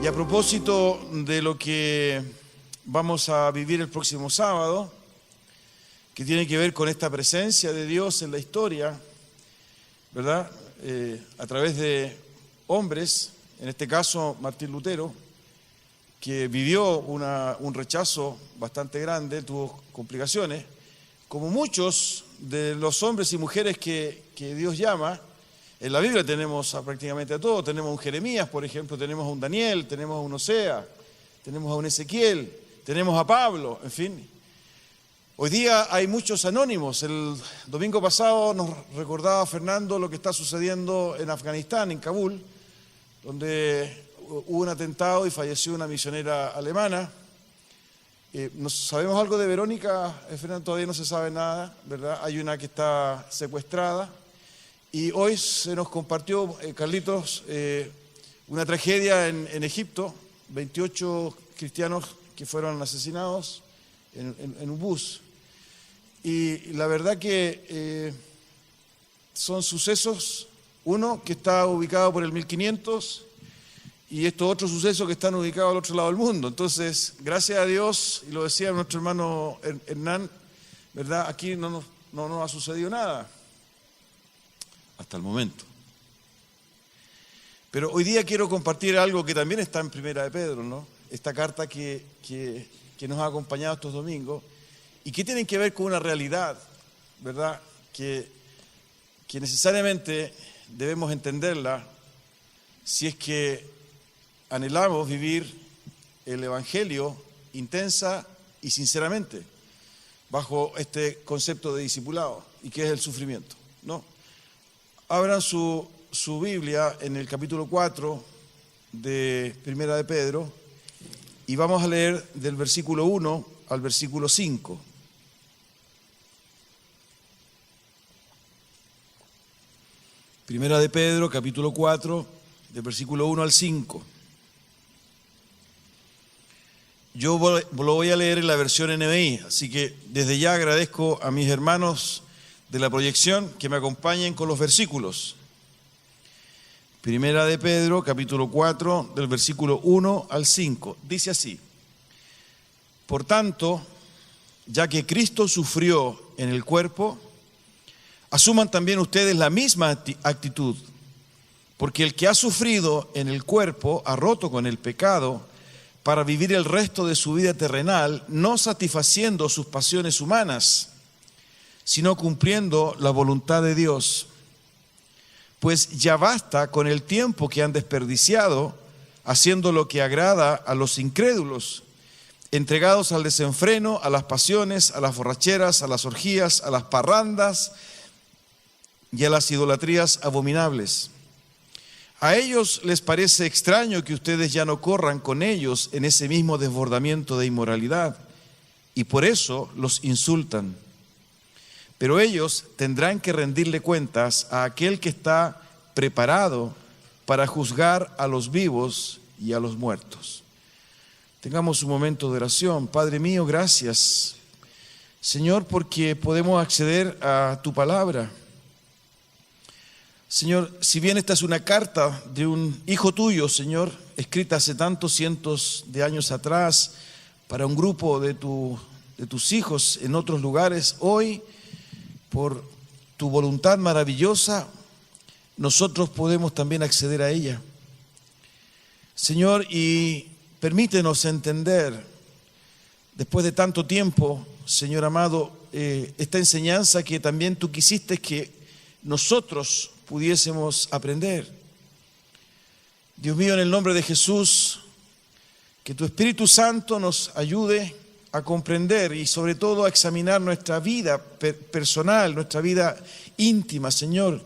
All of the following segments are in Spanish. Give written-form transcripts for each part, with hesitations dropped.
Y a propósito de lo que vamos a vivir el próximo sábado, que tiene que ver con esta presencia de Dios en la historia, ¿verdad? A través de hombres, en este caso Martín Lutero, que vivió un rechazo bastante grande, tuvo complicaciones, como muchos de los hombres y mujeres que Dios llama. En la Biblia tenemos prácticamente a todos, tenemos a un Jeremías, por ejemplo, tenemos a un Daniel, tenemos a un Osea, tenemos a un Ezequiel, tenemos a Pablo, en fin. Hoy día hay muchos anónimos. El domingo pasado nos recordaba Fernando lo que está sucediendo en Afganistán, en Kabul, donde hubo un atentado y falleció una misionera alemana. ¿Sabemos algo de Verónica? Fernando, todavía no se sabe nada, ¿verdad? Hay una que está secuestrada. Y hoy se nos compartió, Carlitos, una tragedia en Egipto, 28 cristianos que fueron asesinados en un bus. Y la verdad que son sucesos, uno que está ubicado por el 1500 y estos otros sucesos que están ubicados al otro lado del mundo. Entonces, gracias a Dios, y lo decía nuestro hermano Hernán, ¿verdad? Aquí no nos ha sucedido nada. Hasta el momento. Pero hoy día quiero compartir algo que también está en Primera de Pedro, ¿no? Esta carta que nos ha acompañado estos domingos y que tienen que ver con una realidad, ¿verdad? Que necesariamente debemos entenderla si es que anhelamos vivir el Evangelio intensa y sinceramente bajo este concepto de discipulado y que es el sufrimiento, ¿no? Abran su Biblia en el capítulo 4 de Primera de Pedro y vamos a leer del versículo 1 al versículo 5. Primera de Pedro, capítulo 4, del versículo 1 al 5. Yo lo voy a leer en la versión NBI, así que desde ya agradezco a mis hermanos de la proyección que me acompañen con los versículos. Primera de Pedro, capítulo 4, del versículo 1 al 5. Dice así: Por tanto, ya que Cristo sufrió en el cuerpo, asuman también ustedes la misma actitud, porque el que ha sufrido en el cuerpo ha roto con el pecado para vivir el resto de su vida terrenal, no satisfaciendo sus pasiones humanas, sino cumpliendo la voluntad de Dios. Pues ya basta con el tiempo que han desperdiciado haciendo lo que agrada a los incrédulos, entregados al desenfreno, a las pasiones, a las borracheras, a las orgías, a las parrandas y a las idolatrías abominables. A ellos les parece extraño que ustedes ya no corran con ellos en ese mismo desbordamiento de inmoralidad y por eso los insultan. Pero ellos tendrán que rendirle cuentas a aquel que está preparado para juzgar a los vivos y a los muertos. Tengamos un momento de oración. Padre mío, gracias, Señor, porque podemos acceder a tu palabra. Señor, si bien esta es una carta de un hijo tuyo, Señor, escrita hace tantos cientos de años atrás para un grupo de tus hijos en otros lugares, hoy, por tu voluntad maravillosa, nosotros podemos también acceder a ella. Señor, y permítenos entender, después de tanto tiempo, Señor amado, esta enseñanza que también tú quisiste que nosotros pudiésemos aprender. Dios mío, en el nombre de Jesús, que tu Espíritu Santo nos ayude a comprender y sobre todo a examinar nuestra vida personal, nuestra vida íntima, Señor,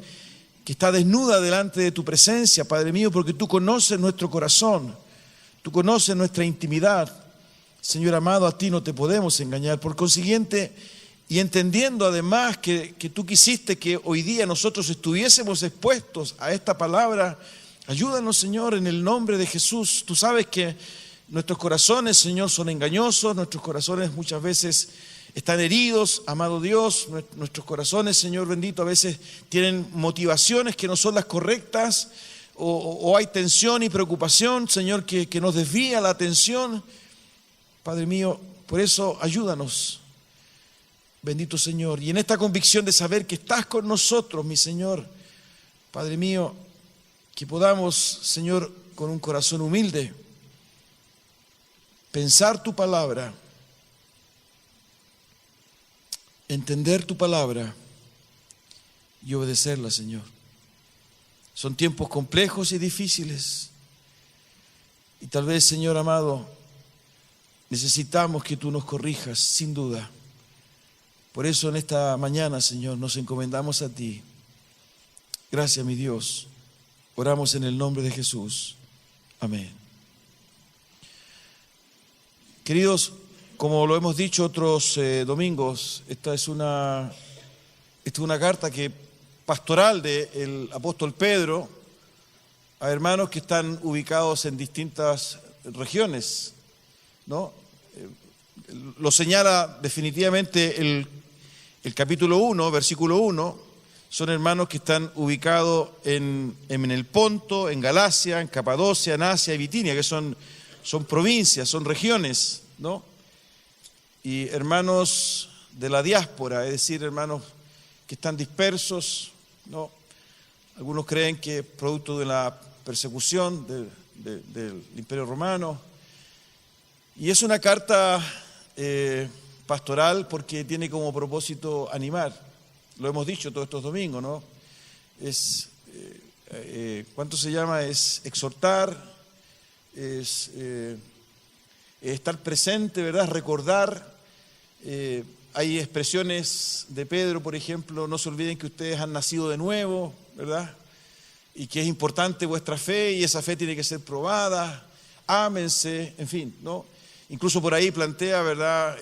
que está desnuda delante de tu presencia, Padre mío, porque tú conoces nuestro corazón, tú conoces nuestra intimidad. Señor amado, a ti no te podemos engañar. Por consiguiente, y entendiendo además que tú quisiste que hoy día nosotros estuviésemos expuestos a esta palabra, ayúdanos, Señor, en el nombre de Jesús. Tú sabes que nuestros corazones, Señor, son engañosos, nuestros corazones muchas veces están heridos, amado Dios, nuestros corazones, Señor bendito, a veces tienen motivaciones que no son las correctas, o hay tensión y preocupación, Señor, que nos desvía la atención. Padre mío, por eso ayúdanos, bendito Señor. Y en esta convicción de saber que estás con nosotros, mi Señor, Padre mío, que podamos, Señor, con un corazón humilde, pensar tu palabra, entender tu palabra y obedecerla, Señor. Son tiempos complejos y difíciles. Y tal vez, Señor amado, necesitamos que tú nos corrijas, sin duda. Por eso en esta mañana, Señor, nos encomendamos a ti. Gracias, mi Dios. Oramos en el nombre de Jesús. Amén. Queridos, como lo hemos dicho otros domingos, esta es una carta pastoral del apóstol Pedro a hermanos que están ubicados en distintas regiones, ¿no? Lo señala definitivamente el capítulo 1, versículo 1, son hermanos que están ubicados en el Ponto, en Galacia, en Capadocia, en Asia y Bitinia, que son provincias, son regiones, ¿no? Y hermanos de la diáspora, es decir, hermanos que están dispersos, ¿no? Algunos creen que es producto de la persecución del Imperio Romano. Y es una carta pastoral porque tiene como propósito animar. Lo hemos dicho todos estos domingos, ¿no? ¿Cuánto se llama? Es exhortar, es estar presente, ¿verdad? Recordar. Hay expresiones de Pedro, por ejemplo, no se olviden que ustedes han nacido de nuevo, ¿verdad? Y que es importante vuestra fe y esa fe tiene que ser probada, ámense, en fin, ¿no? Incluso por ahí plantea, ¿verdad?,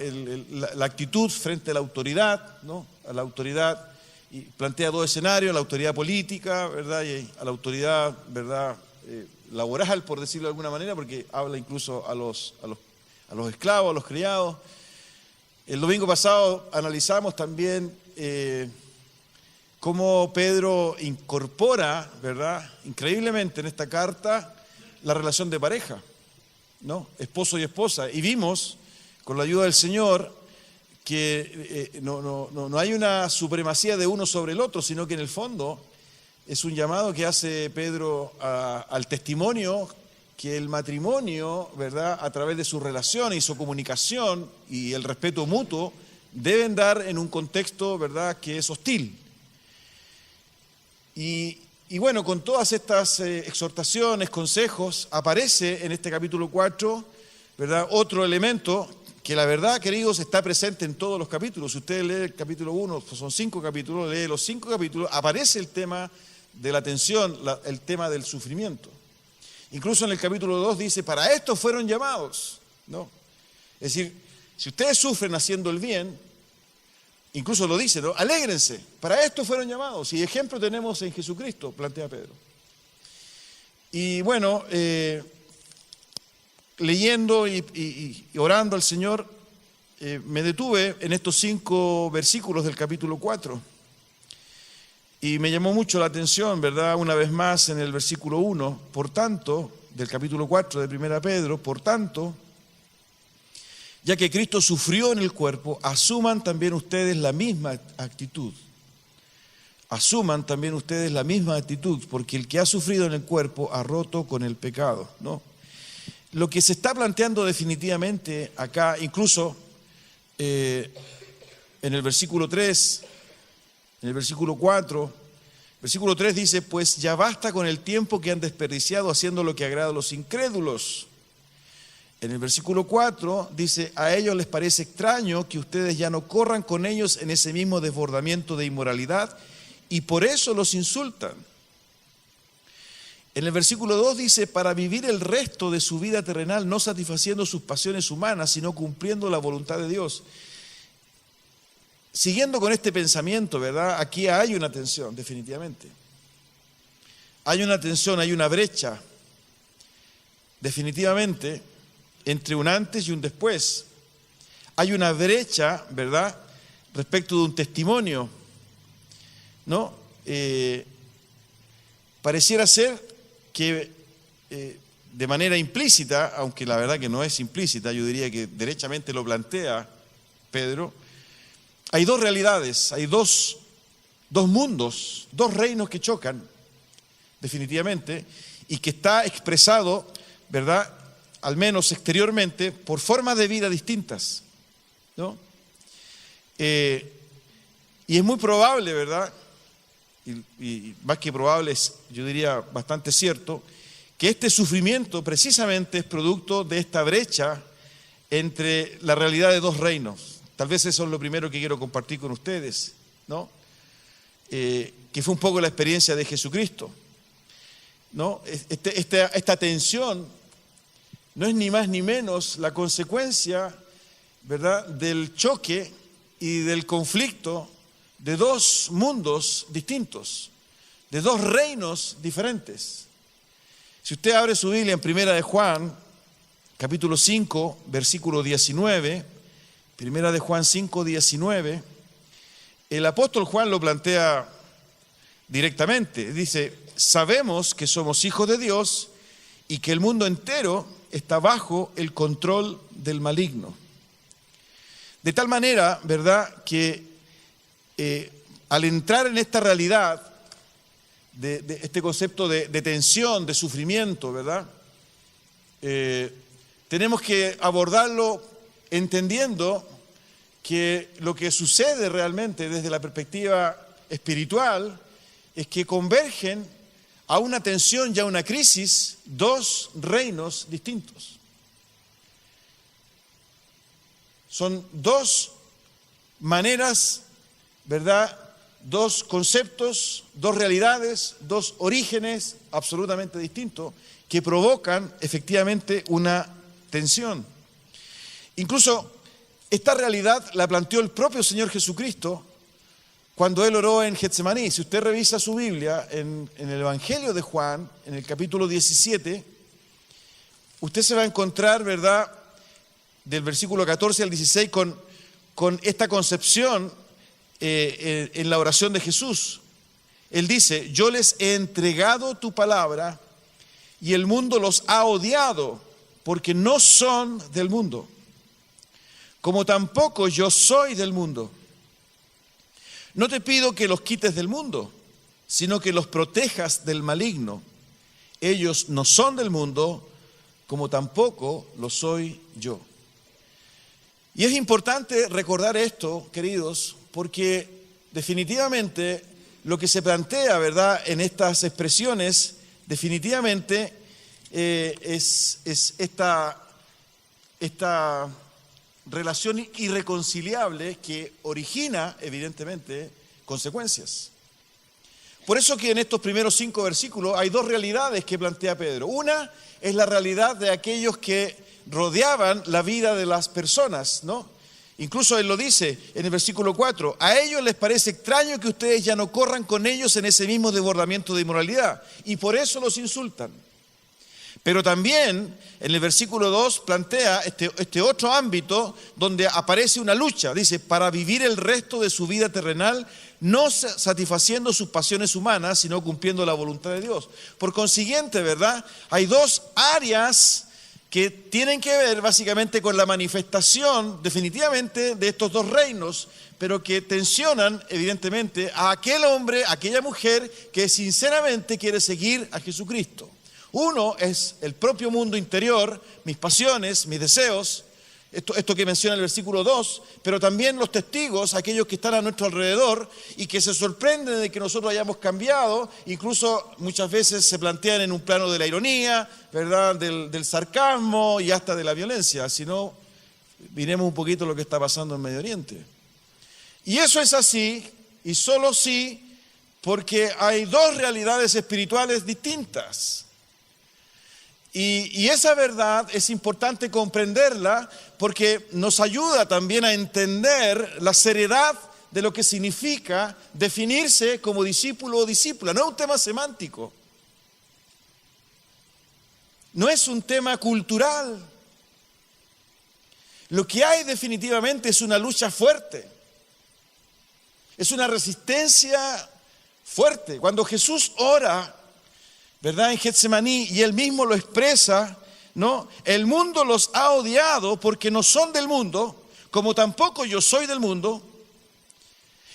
la actitud frente a la autoridad, ¿no? A la autoridad, y plantea dos escenarios, la autoridad política, ¿verdad?, y a la autoridad, ¿verdad?, laboral, por decirlo de alguna manera, porque habla incluso a los esclavos, a los criados. El domingo pasado analizamos también cómo Pedro incorpora, ¿verdad?, increíblemente en esta carta, la relación de pareja, ¿no? Esposo y esposa. Y vimos, con la ayuda del Señor, que no hay una supremacía de uno sobre el otro, sino que en el fondo es un llamado que hace Pedro al testimonio que el matrimonio, ¿verdad?, a través de su relación y su comunicación y el respeto mutuo, deben dar en un contexto, ¿verdad?, que es hostil. Y bueno, con todas estas exhortaciones, consejos, aparece en este capítulo 4, ¿verdad?, otro elemento que la verdad, queridos, está presente en todos los capítulos. Si usted lee el capítulo 1, pues son 5 capítulos, lee los 5 capítulos, aparece el tema de la tensión, el tema del sufrimiento. Incluso en el capítulo 2 dice, para esto fueron llamados, ¿no? Es decir, si ustedes sufren haciendo el bien, incluso lo dice, ¿no?, alégrense, para esto fueron llamados. Y ejemplo tenemos en Jesucristo, plantea Pedro. Y bueno, leyendo y orando al Señor, me detuve en estos 5 versículos del capítulo 4. Y me llamó mucho la atención, ¿verdad?, una vez más en el versículo 1, por tanto, del capítulo 4 de 1 Pedro, por tanto, ya que Cristo sufrió en el cuerpo, asuman también ustedes la misma actitud. Asuman también ustedes la misma actitud, porque el que ha sufrido en el cuerpo ha roto con el pecado, ¿no? Lo que se está planteando definitivamente acá, incluso en el versículo 3, en el versículo 4, versículo 3 dice, pues ya basta con el tiempo que han desperdiciado haciendo lo que agrada a los incrédulos. En el versículo 4 dice, a ellos les parece extraño que ustedes ya no corran con ellos en ese mismo desbordamiento de inmoralidad y por eso los insultan. En el versículo 2 dice, para vivir el resto de su vida terrenal no satisfaciendo sus pasiones humanas, sino cumpliendo la voluntad de Dios. Siguiendo con este pensamiento, ¿verdad? Aquí hay una tensión, definitivamente. Hay una tensión, hay una brecha, definitivamente, entre un antes y un después. Hay una brecha, ¿verdad?, respecto de un testimonio, ¿no? Pareciera ser que de manera implícita, aunque la verdad que no es implícita, yo diría que derechamente lo plantea Pedro, hay dos realidades, hay dos mundos, dos reinos que chocan, definitivamente, y que está expresado, ¿verdad?, al menos exteriormente, por formas de vida distintas, ¿no? Y es muy probable, ¿verdad?, y más que probable, yo diría bastante cierto, que este sufrimiento precisamente es producto de esta brecha entre la realidad de dos reinos. Tal vez eso es lo primero que quiero compartir con ustedes, ¿no? Que fue un poco la experiencia de Jesucristo, ¿no? Esta tensión no es ni más ni menos la consecuencia, ¿verdad?, del choque y del conflicto de dos mundos distintos, de dos reinos diferentes. Si usted abre su Biblia en Primera de Juan, capítulo 5, versículo 19, Primera de Juan 5, 19, el apóstol Juan lo plantea directamente. Dice: sabemos que somos hijos de Dios y que el mundo entero está bajo el control del maligno. De tal manera, ¿verdad?, que al entrar en esta realidad, de este concepto de tensión, de sufrimiento, ¿verdad?, tenemos que abordarlo entendiendo que lo que sucede realmente desde la perspectiva espiritual es que convergen a una tensión y a una crisis dos reinos distintos. Son dos maneras, ¿verdad?, dos conceptos, dos realidades, dos orígenes absolutamente distintos que provocan efectivamente una tensión. Incluso esta realidad la planteó el propio Señor Jesucristo cuando Él oró en Getsemaní. Si usted revisa su Biblia en el Evangelio de Juan, en el capítulo 17, usted se va a encontrar, ¿verdad?, del versículo 14 al 16 con esta concepción en la oración de Jesús. Él dice: yo les he entregado tu palabra y el mundo los ha odiado porque no son del mundo, como tampoco yo soy del mundo. No te pido que los quites del mundo, sino que los protejas del maligno. Ellos no son del mundo, como tampoco lo soy yo. Y es importante recordar esto, queridos, porque definitivamente lo que se plantea, ¿verdad?, en estas expresiones, definitivamente es esta relación irreconciliable que origina, evidentemente, consecuencias. Por eso que en estos primeros 5 versículos hay dos realidades que plantea Pedro. Una es la realidad de aquellos que rodeaban la vida de las personas, ¿no? Incluso él lo dice en el versículo 4: a ellos les parece extraño que ustedes ya no corran con ellos en ese mismo desbordamiento de inmoralidad, y por eso los insultan. Pero también en el versículo 2 plantea este otro ámbito donde aparece una lucha. Dice: para vivir el resto de su vida terrenal, no satisfaciendo sus pasiones humanas, sino cumpliendo la voluntad de Dios. Por consiguiente, ¿verdad?, hay dos áreas que tienen que ver básicamente con la manifestación definitivamente de estos dos reinos, pero que tensionan evidentemente a aquel hombre, a aquella mujer que sinceramente quiere seguir a Jesucristo. Uno es el propio mundo interior, mis pasiones, mis deseos, esto que menciona el versículo 2, pero también los testigos, aquellos que están a nuestro alrededor y que se sorprenden de que nosotros hayamos cambiado, incluso muchas veces se plantean en un plano de la ironía, ¿verdad?, del sarcasmo y hasta de la violencia. Si no, miremos un poquito lo que está pasando en Medio Oriente. Y eso es así, y solo sí, porque hay dos realidades espirituales distintas. Y esa verdad es importante comprenderla porque nos ayuda también a entender la seriedad de lo que significa definirse como discípulo o discípula. No es un tema semántico, no es un tema cultural. Lo que hay definitivamente es una lucha fuerte, es una resistencia fuerte. Cuando Jesús ora ¿verdad? En Getsemaní, y él mismo lo expresa, ¿no? El mundo los ha odiado porque no son del mundo, como tampoco yo soy del mundo.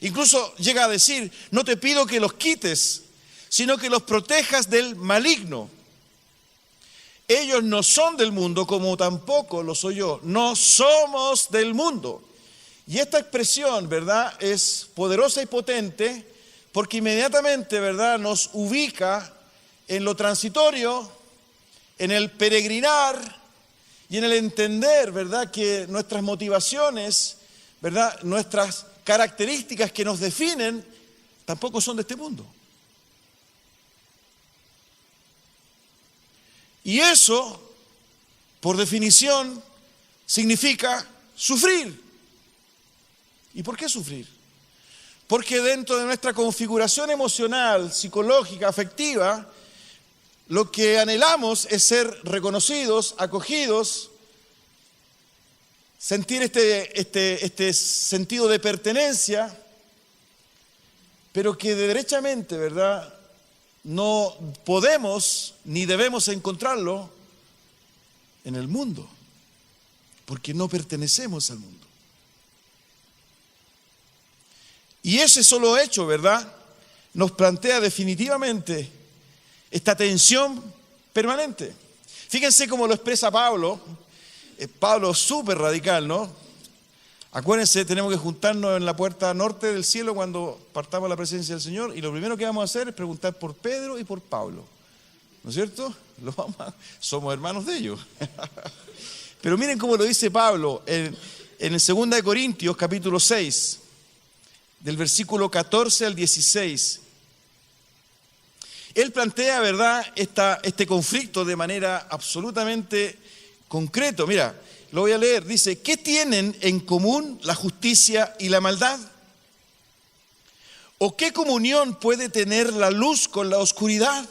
Incluso llega a decir, no te pido que los quites, sino que los protejas del maligno. Ellos no son del mundo, como tampoco lo soy yo. No somos del mundo. Y esta expresión, ¿verdad?, es poderosa y potente porque inmediatamente, ¿verdad?, nos ubica en lo transitorio, en el peregrinar y en el entender, ¿verdad?, que nuestras motivaciones, ¿verdad?, nuestras características que nos definen, tampoco son de este mundo. Y eso, por definición, significa sufrir. ¿Y por qué sufrir? Porque dentro de nuestra configuración emocional, psicológica, afectiva, lo que anhelamos es ser reconocidos, acogidos, sentir este sentido de pertenencia, pero que derechamente, ¿verdad?, no podemos ni debemos encontrarlo en el mundo, porque no pertenecemos al mundo. Y ese solo hecho, ¿verdad?, nos plantea definitivamente esta tensión permanente. Fíjense cómo lo expresa Pablo. Pablo súper radical, ¿no? Acuérdense, tenemos que juntarnos en la puerta norte del cielo cuando partamos a la presencia del Señor, y lo primero que vamos a hacer es preguntar por Pedro y por Pablo, ¿no es cierto? Somos hermanos de ellos. Pero miren cómo lo dice Pablo en el 2 de Corintios capítulo 6, del versículo 14 al 16. Él plantea, ¿verdad?, este conflicto de manera absolutamente concreta. Mira, lo voy a leer. Dice, ¿qué tienen en común la justicia y la maldad? ¿O qué comunión puede tener la luz con la oscuridad?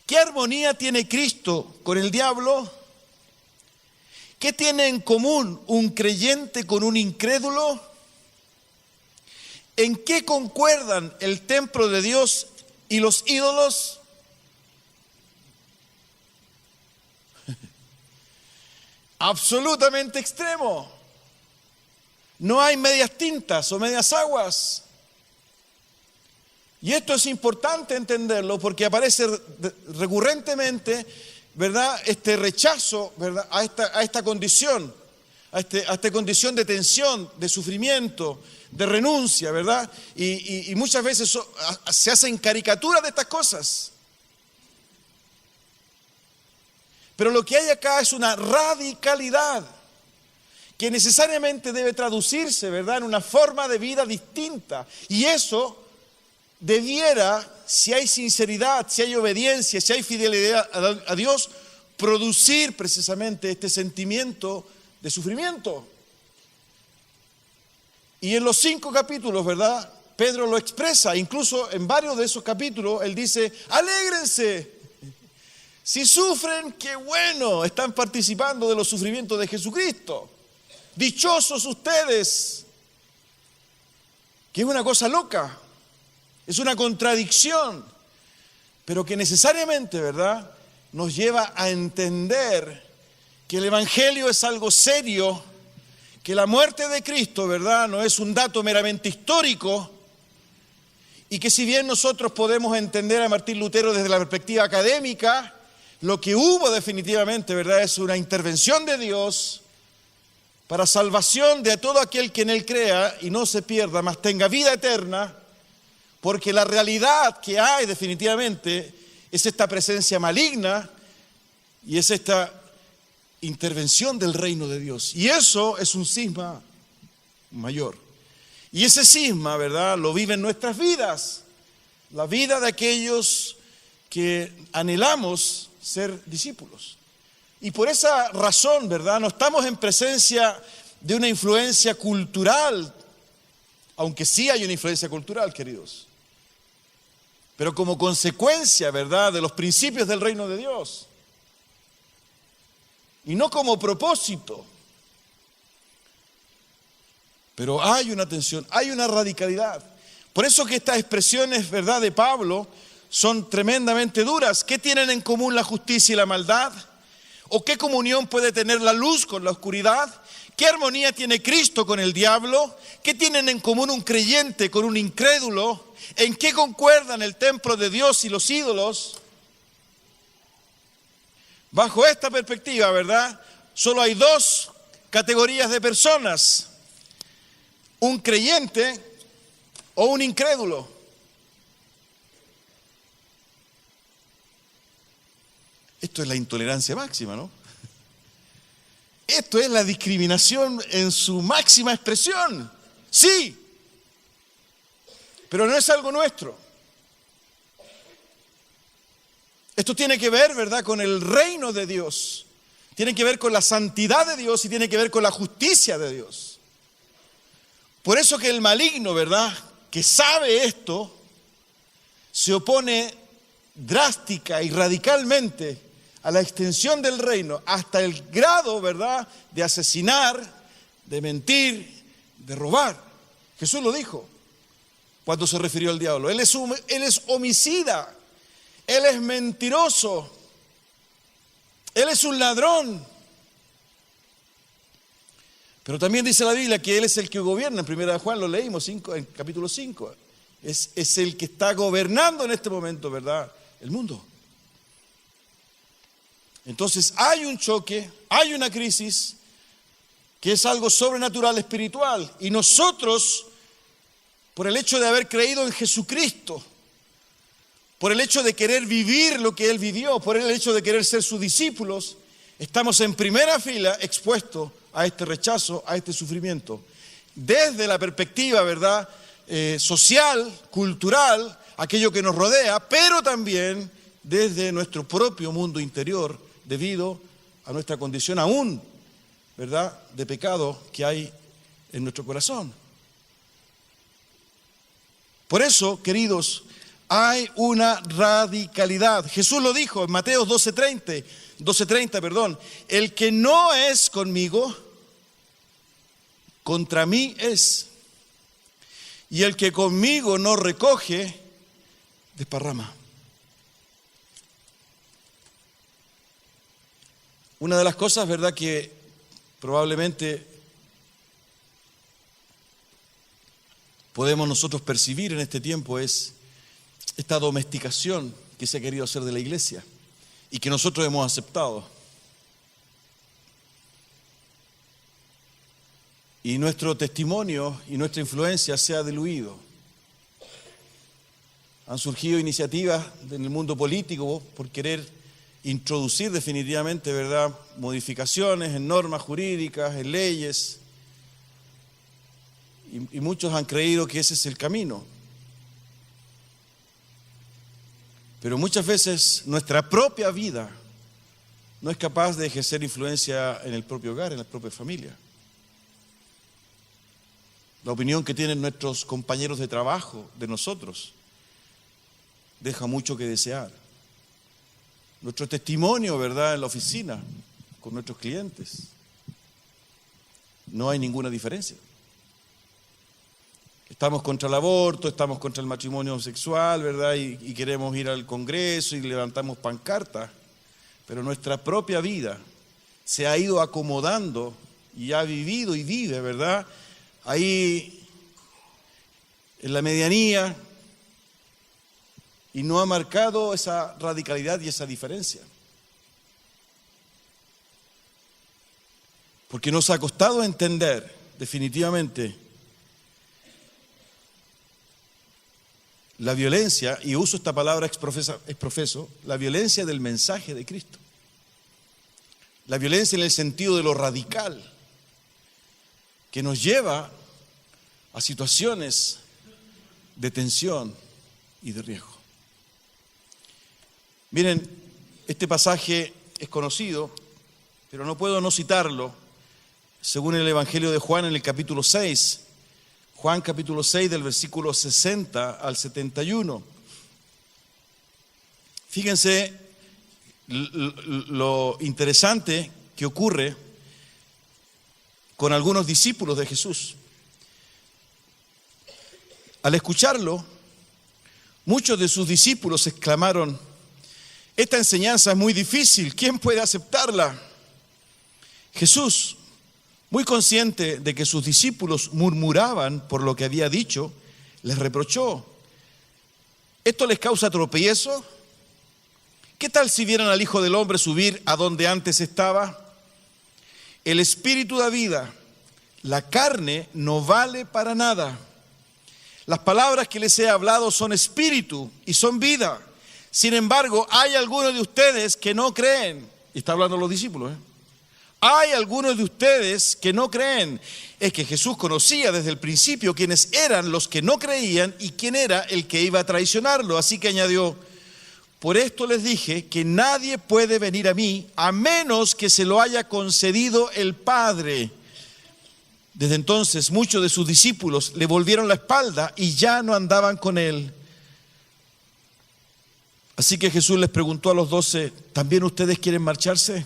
¿Qué armonía tiene Cristo con el diablo? ¿Qué tiene en común un creyente con un incrédulo? ¿En qué concuerdan el templo de Dios y los ídolos? Absolutamente extremo. No hay medias tintas o medias aguas. Y esto es importante entenderlo porque aparece recurrentemente, ¿verdad?, este rechazo, ¿verdad?, a esta condición, a esta condición de tensión, de sufrimiento, de renuncia, ¿verdad? Y muchas veces se hacen caricaturas de estas cosas. Pero lo que hay acá es una radicalidad que necesariamente debe traducirse, ¿verdad?, en una forma de vida distinta. Y eso debiera, si hay sinceridad, si hay obediencia, si hay fidelidad a Dios, producir precisamente este sentimiento de sufrimiento. Y en los 5 capítulos, ¿verdad?, Pedro lo expresa. Incluso en varios de esos capítulos él dice, alégrense. Si sufren, qué bueno, están participando de los sufrimientos de Jesucristo. Dichosos ustedes. Que es una cosa loca, es una contradicción, pero que necesariamente, ¿verdad?, nos lleva a entender que el Evangelio es algo serio, que la muerte de Cristo, ¿verdad?, no es un dato meramente histórico, y que si bien nosotros podemos entender a Martín Lutero desde la perspectiva académica, lo que hubo definitivamente, ¿verdad?, es una intervención de Dios para salvación de todo aquel que en Él crea y no se pierda, mas tenga vida eterna, porque la realidad que hay definitivamente es esta presencia maligna y es esta intervención del reino de Dios. Y eso es un cisma mayor. Y ese cisma, ¿verdad?, lo viven nuestras vidas, la vida de aquellos que anhelamos ser discípulos. Y por esa razón, ¿verdad?, no estamos en presencia de una influencia cultural, aunque sí hay una influencia cultural, queridos, pero como consecuencia, ¿verdad?, de los principios del reino de Dios, y no como propósito. Pero hay una tensión, hay una radicalidad. Por eso que estas expresiones, ¿verdad?, de Pablo son tremendamente duras. ¿Qué tienen en común la justicia y la maldad? ¿O qué comunión puede tener la luz con la oscuridad? ¿Qué armonía tiene Cristo con el diablo? ¿Qué tienen en común un creyente con un incrédulo? ¿En qué concuerdan el templo de Dios y los ídolos? Bajo esta perspectiva, ¿verdad? Solo hay dos categorías de personas: un creyente o un incrédulo. Esto es la intolerancia máxima, ¿no? Esto es la discriminación en su máxima expresión. Sí, pero no es algo nuestro. Esto tiene que ver, ¿verdad?, con el reino de Dios. Tiene que ver con la santidad de Dios y tiene que ver con la justicia de Dios. Por eso que el maligno, ¿verdad?, que sabe esto, se opone drástica y radicalmente a la extensión del reino, hasta el grado, ¿verdad?, de asesinar, de mentir, de robar. Jesús lo dijo cuando se refirió al diablo. Él es homicida, él es mentiroso, él es un ladrón. Pero también dice la Biblia que él es el que gobierna. En 1 Juan lo leímos en capítulo 5. Es el que está gobernando en este momento, ¿verdad?, el mundo. Entonces hay un choque, hay una crisis que es algo sobrenatural, espiritual. Y nosotros, por el hecho de haber creído en Jesucristo, por el hecho de querer vivir lo que Él vivió, por el hecho de querer ser sus discípulos, estamos en primera fila expuestos a este rechazo, a este sufrimiento. Desde la perspectiva, ¿verdad?, social, cultural, aquello que nos rodea, pero también desde nuestro propio mundo interior, debido a nuestra condición aún, ¿verdad?, de pecado que hay en nuestro corazón. Por eso, queridos, hay una radicalidad. Jesús lo dijo en Mateo 12:30, el que no es conmigo, contra mí es. Y el que conmigo no recoge, desparrama. Una de las cosas, ¿verdad?, que probablemente podemos nosotros percibir en este tiempo es esta domesticación que se ha querido hacer de la iglesia y que nosotros hemos aceptado. Y nuestro testimonio y nuestra influencia se ha diluido. Han surgido iniciativas en el mundo político por querer introducir definitivamente, ¿verdad?, modificaciones en normas jurídicas, en leyes, y muchos han creído que ese es el camino. Pero muchas veces nuestra propia vida no es capaz de ejercer influencia en el propio hogar, en la propia familia. La opinión que tienen nuestros compañeros de trabajo de nosotros deja mucho que desear. Nuestro testimonio, ¿verdad?, en la oficina, con nuestros clientes, no hay ninguna diferencia. Estamos contra el aborto, estamos contra el matrimonio homosexual, ¿verdad?, y queremos ir al Congreso y levantamos pancartas, pero nuestra propia vida se ha ido acomodando y ha vivido y vive, ¿verdad?, ahí en la medianía, y no ha marcado esa radicalidad y esa diferencia. Porque nos ha costado entender definitivamente la violencia, y uso esta palabra exprofeso, la violencia del mensaje de Cristo. La violencia en el sentido de lo radical, que nos lleva a situaciones de tensión y de riesgo. Miren, este pasaje es conocido, pero no puedo no citarlo, según el Evangelio de Juan en el capítulo 6, Juan capítulo 6 del versículo 60 al 71. Fíjense lo interesante que ocurre con algunos discípulos de Jesús. Al escucharlo, Muchos de sus discípulos exclamaron: esta enseñanza es muy difícil, ¿quién puede aceptarla? Jesús, muy consciente de que sus discípulos murmuraban por lo que había dicho, les reprochó: ¿esto les causa tropiezo? ¿Qué tal si vieran al Hijo del Hombre subir a donde antes estaba? El espíritu da vida, la carne no vale para nada. Las palabras que les he hablado son espíritu y son vida. Sin embargo, hay algunos de ustedes que no creen. Y está hablando a los discípulos, Hay algunos de ustedes que no creen. Es que Jesús conocía desde el principio quiénes eran los que no creían y quién era el que iba a traicionarlo. Así que añadió: por esto les dije que nadie puede venir a mí a menos que se lo haya concedido el Padre. Desde entonces muchos de sus discípulos le volvieron la espalda y ya no andaban con él. Así que Jesús les preguntó a los 12: ¿también ustedes quieren marcharse?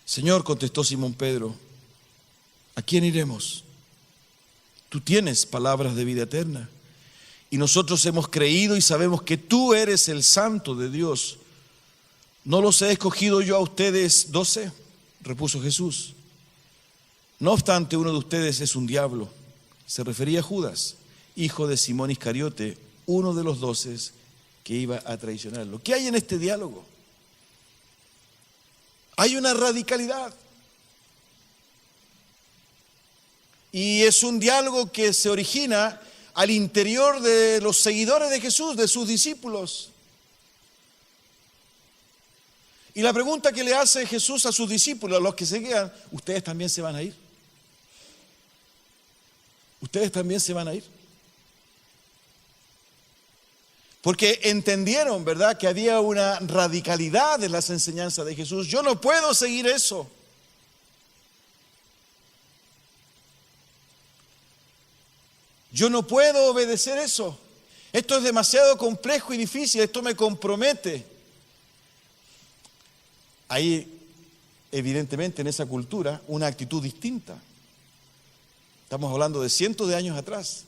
Señor, contestó Simón Pedro, ¿a quién iremos? Tú tienes palabras de vida eterna, y nosotros hemos creído y sabemos que tú eres el Santo de Dios. ¿No los he escogido yo a ustedes 12? Repuso Jesús. No obstante, uno de ustedes es un diablo. Se refería a Judas, hijo de Simón Iscariote, uno de los 12 que iba a traicionarlo. ¿Qué hay en este diálogo? Hay una radicalidad. Y es un diálogo que se origina al interior de los seguidores de Jesús, de sus discípulos. Y la pregunta que le hace Jesús a sus discípulos, a los que se quedan: ¿ustedes también se van a ir? ¿Ustedes también se van a ir? Porque entendieron, ¿verdad?, que había una radicalidad en las enseñanzas de Jesús. Yo no puedo seguir eso. Yo no puedo obedecer eso. Esto es demasiado complejo y difícil, esto me compromete. Hay, evidentemente, en esa cultura una actitud distinta. Estamos hablando de cientos de años atrás.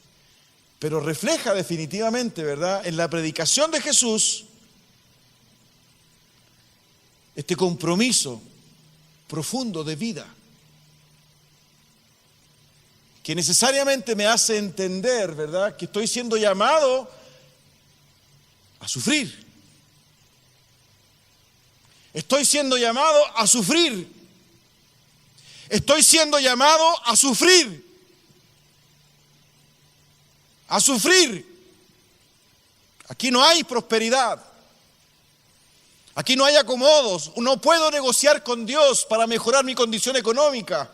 Pero refleja definitivamente, ¿verdad?, en la predicación de Jesús, este compromiso profundo de vida, que necesariamente me hace entender, ¿verdad?, que estoy siendo llamado a sufrir. Estoy siendo llamado a sufrir. Estoy siendo llamado a sufrir. A sufrir. Aquí no hay prosperidad. Aquí no hay acomodos. No puedo negociar con Dios para mejorar mi condición económica.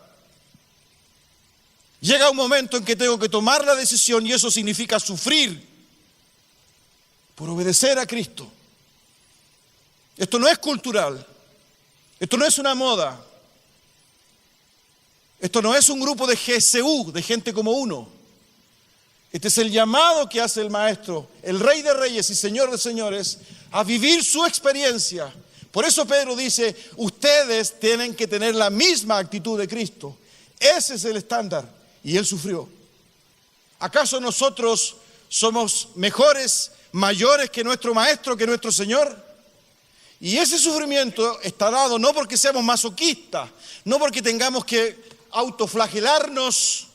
Llega un momento en que tengo que tomar la decisión, y eso significa sufrir por obedecer a Cristo. Esto no es cultural. Esto no es una moda. Esto no es un grupo de GSU, de gente como uno. Este es el llamado que hace el Maestro, el Rey de Reyes y Señor de Señores, a vivir su experiencia. Por eso Pedro dice: ustedes tienen que tener la misma actitud de Cristo. Ese es el estándar. Y Él sufrió. ¿Acaso nosotros somos mejores, mayores que nuestro Maestro, que nuestro Señor? Y ese sufrimiento está dado no porque seamos masoquistas, no porque tengamos que autoflagelarnos,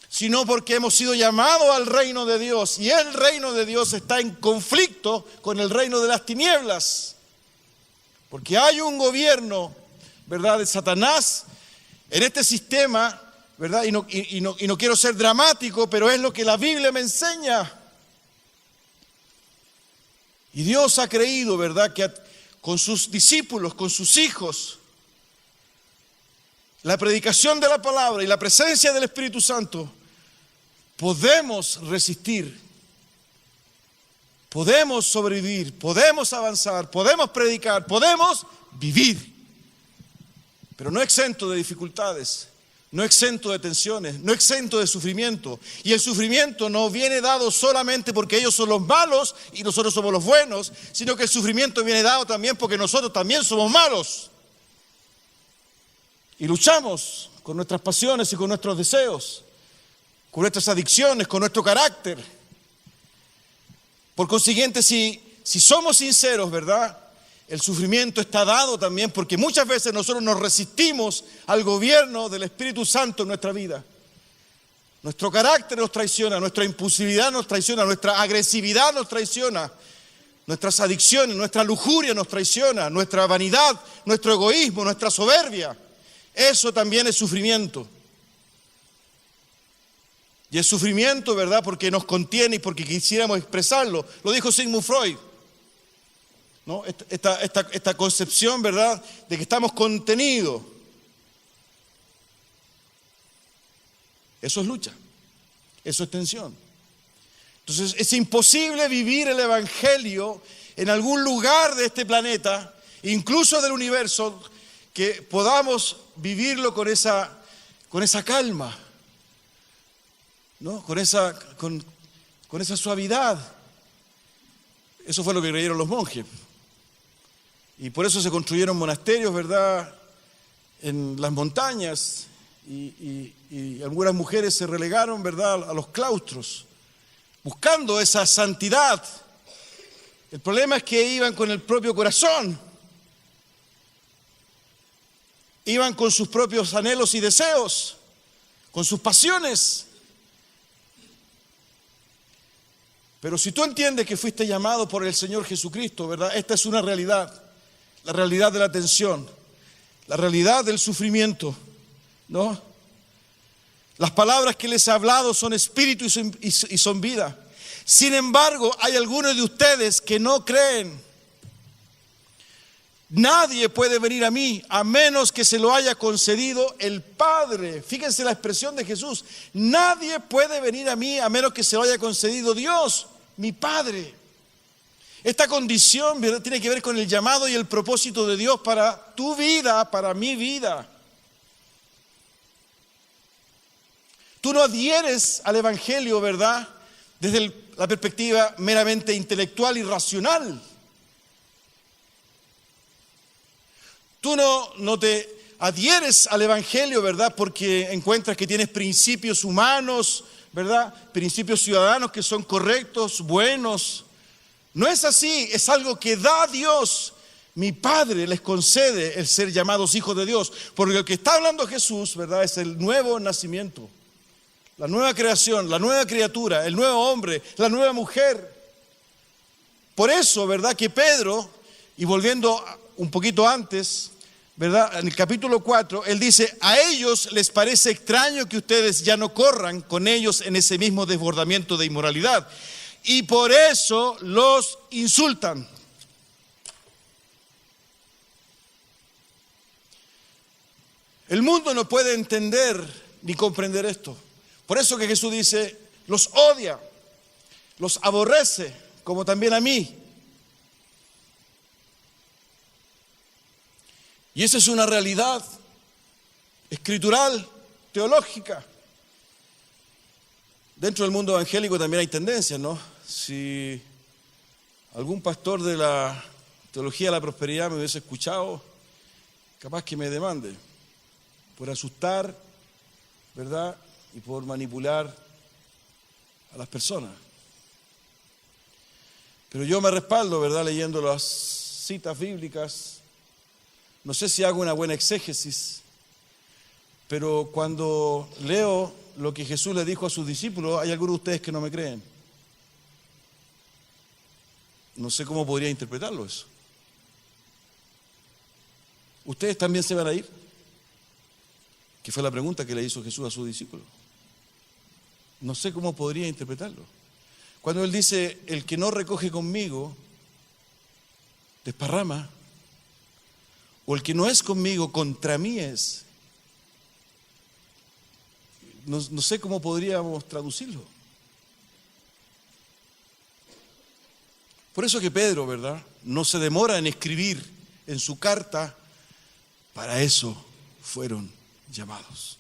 sino porque hemos sido llamados al reino de Dios, y el reino de Dios está en conflicto con el reino de las tinieblas, porque hay un gobierno, ¿verdad?, de Satanás en este sistema, ¿verdad? Y no quiero ser dramático, pero es lo que la Biblia me enseña. Y Dios ha creído, ¿verdad?, que con sus discípulos, con sus hijos, la predicación de la palabra y la presencia del Espíritu Santo, podemos resistir, podemos sobrevivir, podemos avanzar, podemos predicar, podemos vivir, pero no exento de dificultades, no exento de tensiones, no exento de sufrimiento. Y el sufrimiento no viene dado solamente porque ellos son los malos y nosotros somos los buenos, sino que el sufrimiento viene dado también porque nosotros también somos malos. Y luchamos con nuestras pasiones y con nuestros deseos. con nuestras adicciones, con nuestro carácter. Por consiguiente, si somos sinceros, ¿verdad?, el sufrimiento está dado también porque muchas veces nosotros nos resistimos al gobierno del Espíritu Santo en nuestra vida. Nuestro carácter nos traiciona, nuestra impulsividad nos traiciona, nuestra agresividad nos traiciona, nuestras adicciones, nuestra lujuria nos traiciona, nuestra vanidad, nuestro egoísmo, nuestra soberbia. Eso también es sufrimiento. Y es sufrimiento, ¿verdad?, porque nos contiene y porque quisiéramos expresarlo. Lo dijo Sigmund Freud, ¿no? Esta concepción, ¿verdad?, de que estamos contenidos. Eso es lucha, eso es tensión. Entonces es imposible vivir el Evangelio en algún lugar de este planeta, incluso del universo, que podamos vivirlo con esa calma, ¿no?, con esa suavidad. Eso fue lo que creyeron los monjes. Y por eso se construyeron monasterios, ¿verdad?, en las montañas, y algunas mujeres se relegaron, ¿verdad?, a los claustros, buscando esa santidad. El problema es que iban con el propio corazón, iban con sus propios anhelos y deseos, con sus pasiones. Pero si tú entiendes que fuiste llamado por el Señor Jesucristo, ¿verdad?, esta es una realidad, la realidad de la tensión, la realidad del sufrimiento, ¿no? Las palabras que les he hablado son espíritu y son vida. Sin embargo, hay algunos de ustedes que no creen. Nadie puede venir a mí a menos que se lo haya concedido el Padre. Fíjense la expresión de Jesús. Nadie puede venir a mí a menos que se lo haya concedido Dios, mi Padre. Esta condición, ¿verdad?, tiene que ver con el llamado y el propósito de Dios para tu vida, para mi vida. Tú no adhieres al Evangelio, ¿verdad?, desde la perspectiva meramente intelectual y racional. Tú no te adhieres al Evangelio, ¿verdad?, porque encuentras que tienes principios humanos, ¿verdad?, principios ciudadanos que son correctos, buenos. No es así, es algo que da Dios. Mi Padre les concede el ser llamados hijos de Dios, porque lo que está hablando Jesús, ¿verdad?, es el nuevo nacimiento. La nueva creación, la nueva criatura, el nuevo hombre, la nueva mujer. Por eso, ¿verdad?, que Pedro, y volviendo un poquito antes, ¿verdad?, en el capítulo 4, él dice: a ellos les parece extraño que ustedes ya no corran con ellos en ese mismo desbordamiento de inmoralidad, y por eso los insultan. El mundo no puede entender ni comprender esto. Por eso que Jesús dice, los odia, los aborrece, como también a mí. Y esa es una realidad escritural, teológica. Dentro del mundo evangélico también hay tendencias, ¿no? Si algún pastor de la teología de la prosperidad me hubiese escuchado, capaz que me demande por asustar, ¿verdad?, y por manipular a las personas. Pero yo me respaldo, ¿verdad?, leyendo las citas bíblicas. No sé si hago una buena exégesis, pero cuando leo lo que Jesús le dijo a sus discípulos, hay algunos de ustedes que no me creen. No sé cómo podría interpretarlo eso. ¿Ustedes también se van a ir? Que fue la pregunta que le hizo Jesús a sus discípulos. No sé cómo podría interpretarlo. Cuando él dice, el que no recoge conmigo, desparrama, o el que no es conmigo, contra mí es. No sé cómo podríamos traducirlo. Por eso que Pedro, ¿verdad?, no se demora en escribir en su carta, para eso fueron llamados.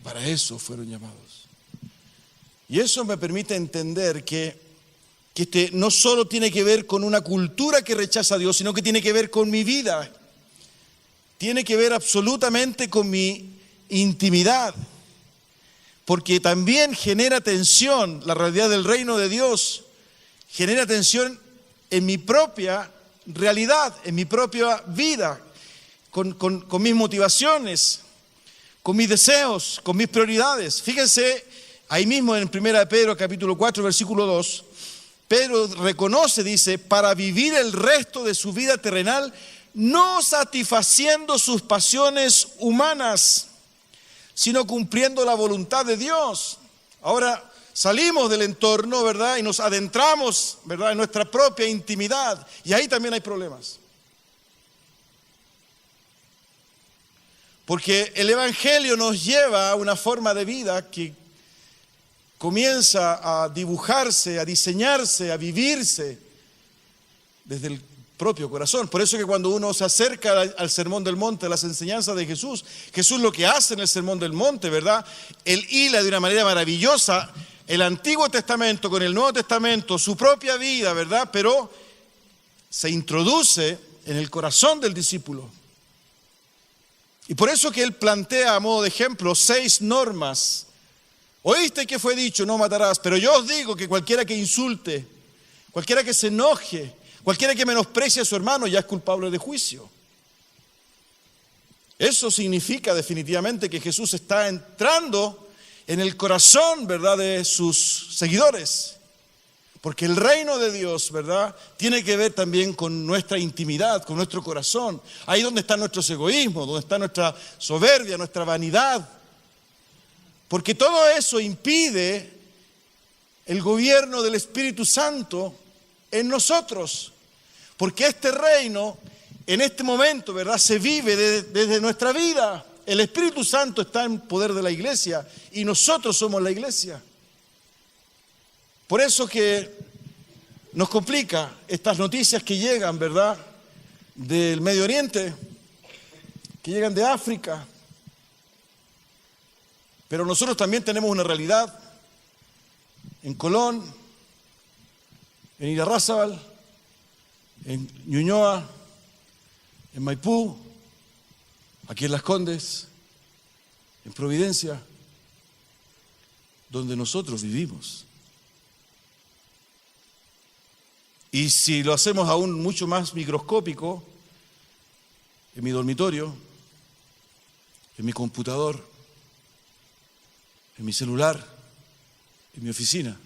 Para eso fueron llamados. Y eso me permite entender que este no solo tiene que ver con una cultura que rechaza a Dios, sino que tiene que ver con mi vida. Tiene que ver absolutamente con mi intimidad, porque también genera tensión. La realidad del reino de Dios genera tensión en mi propia realidad, en mi propia vida, con mis motivaciones, con mis deseos, con mis prioridades. Fíjense, ahí mismo en 1 Pedro capítulo 4, versículo 2, Pedro reconoce, dice, para vivir el resto de su vida terrenal, no satisfaciendo sus pasiones humanas, sino cumpliendo la voluntad de Dios. Ahora salimos del entorno, ¿verdad? Y nos adentramos, ¿verdad?, en nuestra propia intimidad. Y ahí también hay problemas. Porque el Evangelio nos lleva a una forma de vida que comienza a dibujarse, a diseñarse, a vivirse desde el propio corazón. Por eso que cuando uno se acerca al Sermón del Monte, a las enseñanzas de Jesús, Jesús lo que hace en el Sermón del Monte, ¿verdad? Él hila de una manera maravillosa el Antiguo Testamento con el Nuevo Testamento, su propia vida, ¿verdad? Pero se introduce en el corazón del discípulo. Y por eso que él plantea a modo de ejemplo 6 normas. Oíste que fue dicho, no matarás, pero yo os digo que cualquiera que insulte, cualquiera que se enoje, cualquiera que menosprecie a su hermano ya es culpable de juicio. Eso significa definitivamente que Jesús está entrando en el corazón, ¿verdad?, de sus seguidores. Porque el reino de Dios, ¿verdad?, tiene que ver también con nuestra intimidad, con nuestro corazón. Ahí donde están nuestros egoísmos, donde está nuestra soberbia, nuestra vanidad. Porque todo eso impide el gobierno del Espíritu Santo en nosotros. Porque este reino, en este momento, ¿verdad?, se vive desde nuestra vida. El Espíritu Santo está en poder de la iglesia y nosotros somos la iglesia. Por eso que nos complica estas noticias que llegan, ¿verdad?, del Medio Oriente, que llegan de África. Pero nosotros también tenemos una realidad en Colón, en Irarrázaval, en Ñuñoa, en Maipú, aquí en Las Condes, en Providencia, donde nosotros vivimos. Y si lo hacemos aún mucho más microscópico, en mi dormitorio, en mi computador, en mi celular, en mi oficina,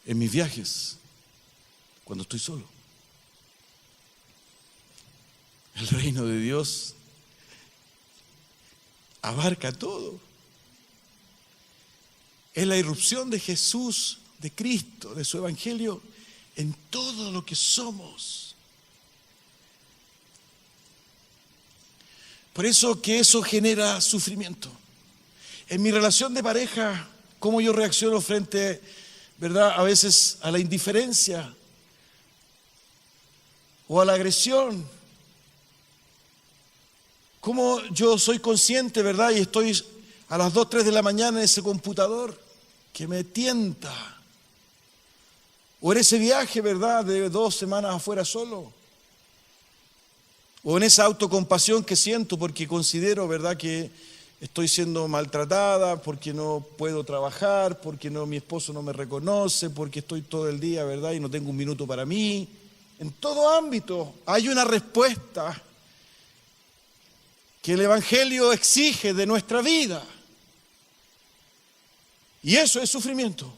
en mis viajes, cuando estoy solo. El reino de Dios abarca todo. Es la irrupción de Jesús, de Cristo, de su Evangelio, en todo lo que somos. Por eso que eso genera sufrimiento. En mi relación de pareja, cómo yo reacciono frente, ¿verdad?, a veces a la indiferencia o a la agresión. Cómo yo soy consciente, ¿verdad?, y estoy a las 2, 3 de la mañana en ese computador que me tienta. O en ese viaje, ¿verdad?, de 2 semanas afuera solo. O en esa autocompasión que siento porque considero, ¿verdad?, que estoy siendo maltratada, porque no puedo trabajar, porque mi esposo no me reconoce, porque estoy todo el día, ¿verdad?, y no tengo un minuto para mí. En todo ámbito hay una respuesta que el Evangelio exige de nuestra vida. Y eso es sufrimiento.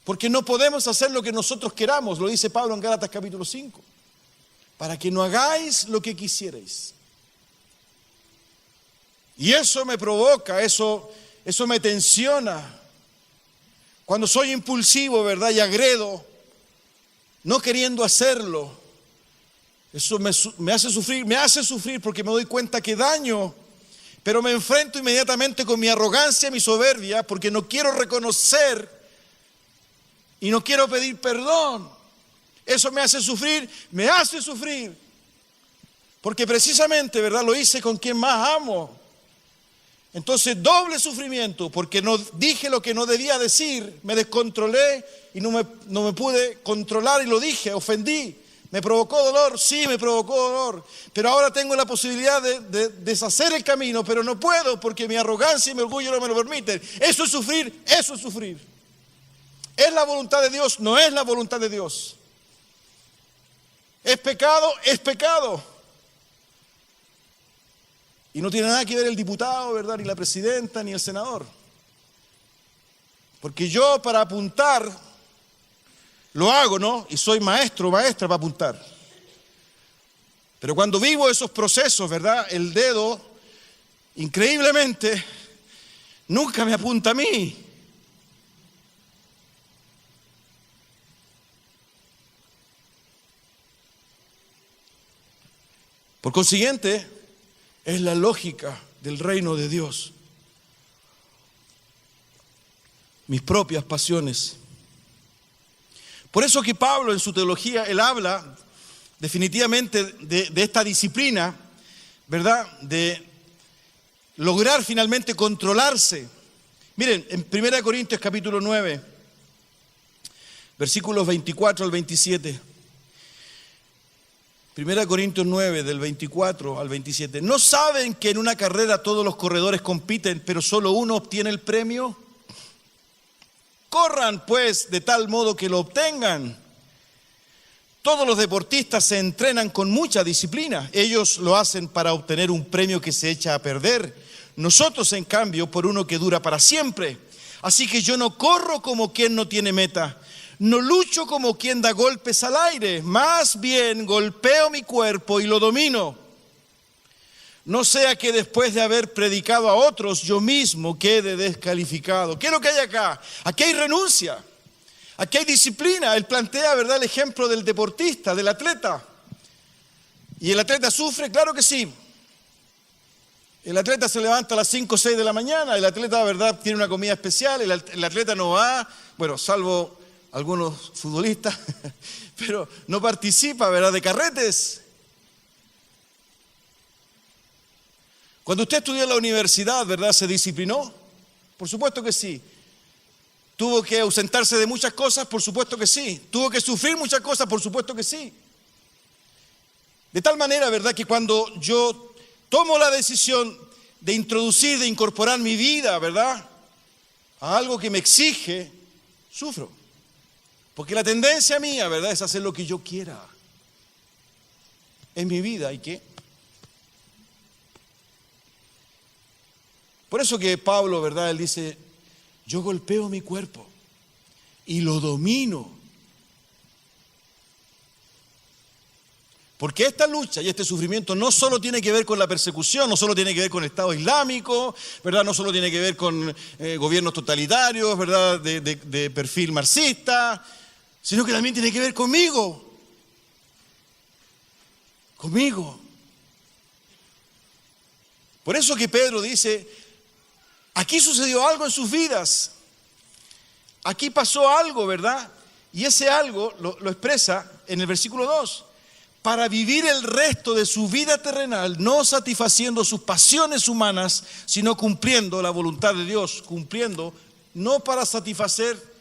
Porque no podemos hacer lo que nosotros queramos, lo dice Pablo en Gálatas capítulo 5. Para que no hagáis lo que quisierais. Y eso me provoca, eso me tensiona. Cuando soy impulsivo, ¿verdad?, y agredo, no queriendo hacerlo, eso me hace sufrir porque me doy cuenta que daño, pero me enfrento inmediatamente con mi arrogancia, mi soberbia, porque no quiero reconocer y no quiero pedir perdón. Eso me hace sufrir, porque precisamente, ¿verdad?, lo hice con quien más amo. Entonces, doble sufrimiento, porque no dije lo que no debía decir, me descontrolé y no me pude controlar y lo dije, ofendí. ¿Me provocó dolor? Sí, me provocó dolor. Pero ahora tengo la posibilidad de deshacer el camino, pero no puedo porque mi arrogancia y mi orgullo no me lo permiten. Eso es sufrir, eso es sufrir. ¿Es la voluntad de Dios? No es la voluntad de Dios. ¿Es pecado? Es pecado. Y no tiene nada que ver el diputado, ¿verdad? Ni la presidenta, ni el senador. Porque yo para apuntar lo hago, ¿no? Y soy maestro o maestra para apuntar. Pero cuando vivo esos procesos, ¿verdad? El dedo, increíblemente, nunca me apunta a mí. Por consiguiente, es la lógica del reino de Dios. Mis propias pasiones. Por eso que Pablo en su teología, él habla definitivamente de esta disciplina, ¿verdad? De lograr finalmente controlarse. Miren, en 1 Corintios capítulo 9, versículos 24 al 27. 1 Corintios 9, del 24 al 27. ¿No saben que en una carrera todos los corredores compiten, pero solo uno obtiene el premio? Corran, pues, de tal modo que lo obtengan. Todos los deportistas se entrenan con mucha disciplina. Ellos lo hacen para obtener un premio que se echa a perder. Nosotros, en cambio, por uno que dura para siempre. Así que yo no corro como quien no tiene meta. No lucho como quien da golpes al aire. Más bien golpeo mi cuerpo y lo domino. No sea que después de haber predicado a otros, yo mismo quede descalificado. ¿Qué es lo que hay acá? Aquí hay renuncia, aquí hay disciplina. Él plantea, ¿verdad?, el ejemplo del deportista, del atleta. ¿Y el atleta sufre? Claro que sí. El atleta se levanta a las 5 o 6 de la mañana, el atleta, ¿verdad?, tiene una comida especial, el atleta no va, bueno, salvo algunos futbolistas, pero no participa, ¿verdad?, de carretes. Cuando usted estudió en la universidad, ¿verdad?, ¿se disciplinó? Por supuesto que sí. ¿Tuvo que ausentarse de muchas cosas? Por supuesto que sí. ¿Tuvo que sufrir muchas cosas? Por supuesto que sí. De tal manera, ¿verdad?, que cuando yo tomo la decisión de introducir, de incorporar mi vida, ¿verdad?, a algo que me exige, sufro. Porque la tendencia mía, ¿verdad?, es hacer lo que yo quiera. Es mi vida, ¿y qué? Por eso que Pablo, ¿verdad?, él dice, yo golpeo mi cuerpo y lo domino. Porque esta lucha y este sufrimiento no solo tiene que ver con la persecución, no solo tiene que ver con el Estado Islámico, ¿verdad?, no solo tiene que ver con gobiernos totalitarios, ¿verdad?, de perfil marxista, sino que también tiene que ver conmigo. Conmigo. Por eso que Pedro dice, aquí sucedió algo en sus vidas, aquí pasó algo, ¿verdad? Y ese algo lo expresa en el versículo 2. Para vivir el resto de su vida terrenal, no satisfaciendo sus pasiones humanas, sino cumpliendo la voluntad de Dios, cumpliendo, no para satisfacer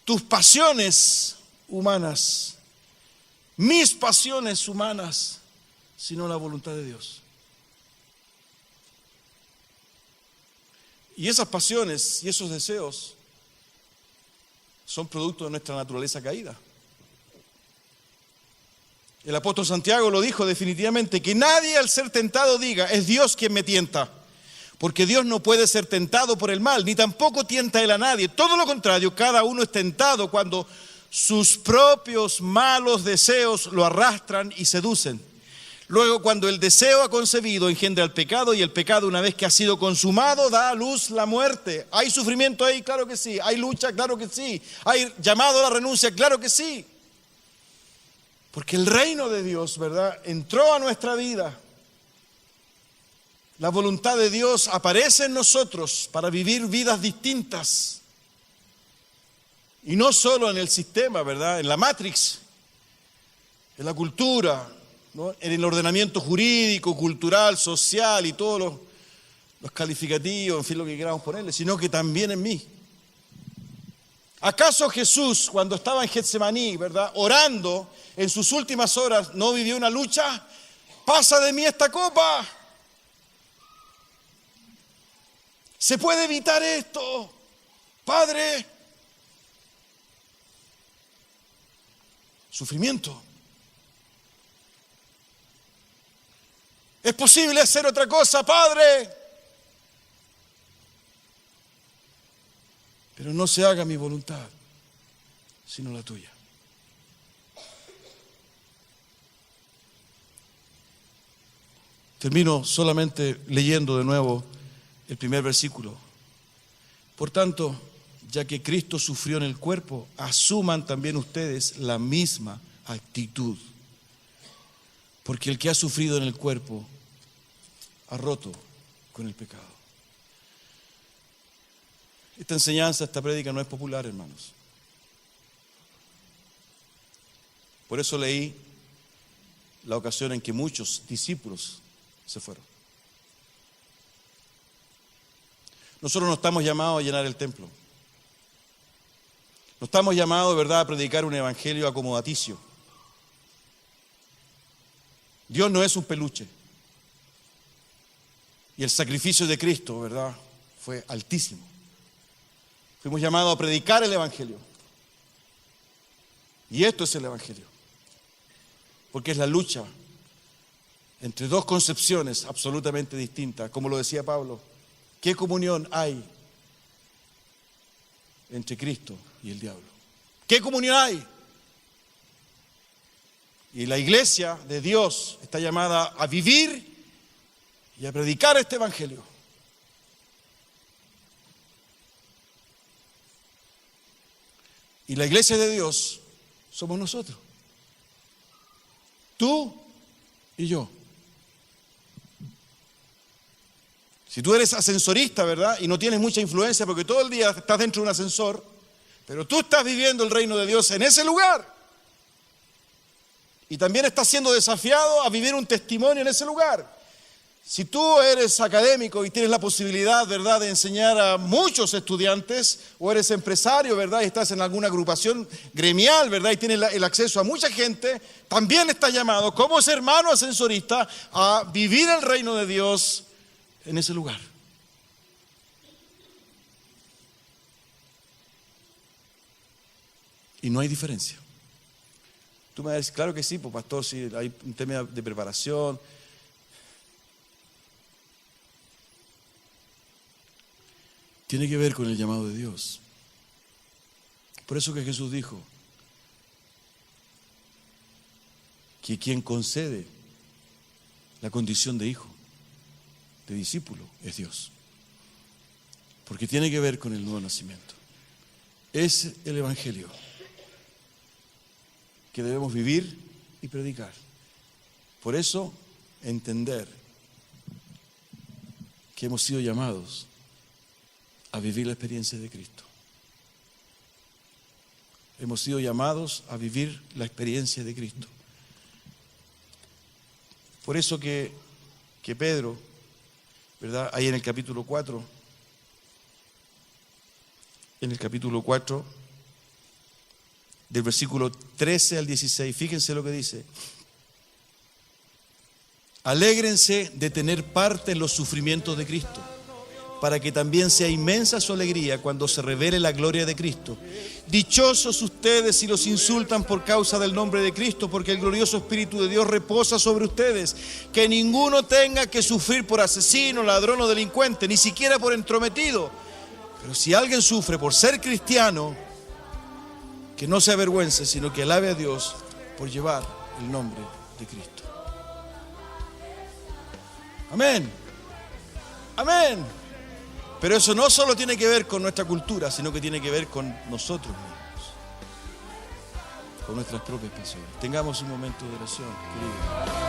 tus pasiones humanas, mis pasiones humanas, sino la voluntad de Dios. Y esas pasiones y esos deseos son producto de nuestra naturaleza caída. El apóstol Santiago lo dijo definitivamente, que nadie al ser tentado diga, es Dios quien me tienta, porque Dios no puede ser tentado por el mal, ni tampoco tienta él a nadie. Todo lo contrario, cada uno es tentado cuando sus propios malos deseos lo arrastran y seducen. Luego, cuando el deseo ha concebido, engendra el pecado, y el pecado, una vez que ha sido consumado, da a luz la muerte. ¿Hay sufrimiento ahí? Claro que sí. ¿Hay lucha? Claro que sí. ¿Hay llamado a la renuncia? Claro que sí. Porque el reino de Dios, ¿verdad?, entró a nuestra vida. La voluntad de Dios aparece en nosotros para vivir vidas distintas. Y no solo en el sistema, ¿verdad?, en la Matrix, en la cultura, ¿no?, en el ordenamiento jurídico, cultural, social y todos los calificativos, en fin, lo que queramos ponerle, sino que también en mí. ¿Acaso Jesús, cuando estaba en Getsemaní, ¿verdad?, orando en sus últimas horas, no vivió una lucha? Pasa de mí esta copa. ¿Se puede evitar esto, Padre? Sufrimiento. ¿Es posible hacer otra cosa, Padre? Pero no se haga mi voluntad, sino la tuya. Termino solamente leyendo de nuevo el primer versículo. Por tanto, ya que Cristo sufrió en el cuerpo, asuman también ustedes la misma actitud. Porque el que ha sufrido en el cuerpo ha roto con el pecado. Esta enseñanza, esta prédica no es popular, hermanos. Por eso leí la ocasión en que muchos discípulos se fueron. Nosotros no estamos llamados a llenar el templo. No estamos llamados, ¿verdad?, a predicar un evangelio acomodaticio. Dios no es un peluche. Y el sacrificio de Cristo, ¿verdad?, fue altísimo. Fuimos llamados a predicar el evangelio. Y esto es el evangelio. Porque es la lucha entre dos concepciones absolutamente distintas. Como lo decía Pablo, ¿qué comunión hay entre Cristo y el diablo? ¿Qué comunión hay? Y la iglesia de Dios está llamada a vivir y a predicar este evangelio. Y la iglesia de Dios somos nosotros. Tú y yo. Si tú eres ascensorista, ¿verdad?, y no tienes mucha influencia porque todo el día estás dentro de un ascensor, pero tú estás viviendo el reino de Dios en ese lugar. Y también estás siendo desafiado a vivir un testimonio en ese lugar. Si tú eres académico y tienes la posibilidad, ¿verdad?, de enseñar a muchos estudiantes, o eres empresario, ¿verdad?, y estás en alguna agrupación gremial, ¿verdad?, y tienes el acceso a mucha gente, también estás llamado, como hermano ascensorista, a vivir el reino de Dios en ese lugar. Y no hay diferencia. Tú me dices, claro que sí, pues pastor, sí, hay un tema de preparación. Tiene que ver con el llamado de Dios. Por eso que Jesús dijo que quien concede la condición de hijo, de discípulo, es Dios. Porque tiene que ver con el nuevo nacimiento. Es el evangelio que debemos vivir y predicar. Por eso, entender que hemos sido llamados a vivir la experiencia de Cristo. Hemos sido llamados a vivir la experiencia de Cristo. Por eso que Pedro, ¿verdad?, ahí en el capítulo 4, del versículo 13 al 16, fíjense lo que dice: alégrense de tener parte en los sufrimientos de Cristo, para que también sea inmensa su alegría cuando se revele la gloria de Cristo. Dichosos ustedes si los insultan por causa del nombre de Cristo, porque el glorioso Espíritu de Dios reposa sobre ustedes. Que ninguno tenga que sufrir por asesino, ladrón o delincuente, ni siquiera por entrometido. Pero si alguien sufre por ser cristiano, que no se avergüence, sino que alabe a Dios por llevar el nombre de Cristo. Amén. Amén. Pero eso no solo tiene que ver con nuestra cultura, sino que tiene que ver con nosotros mismos, con nuestras propias personas. Tengamos un momento de oración, queridos.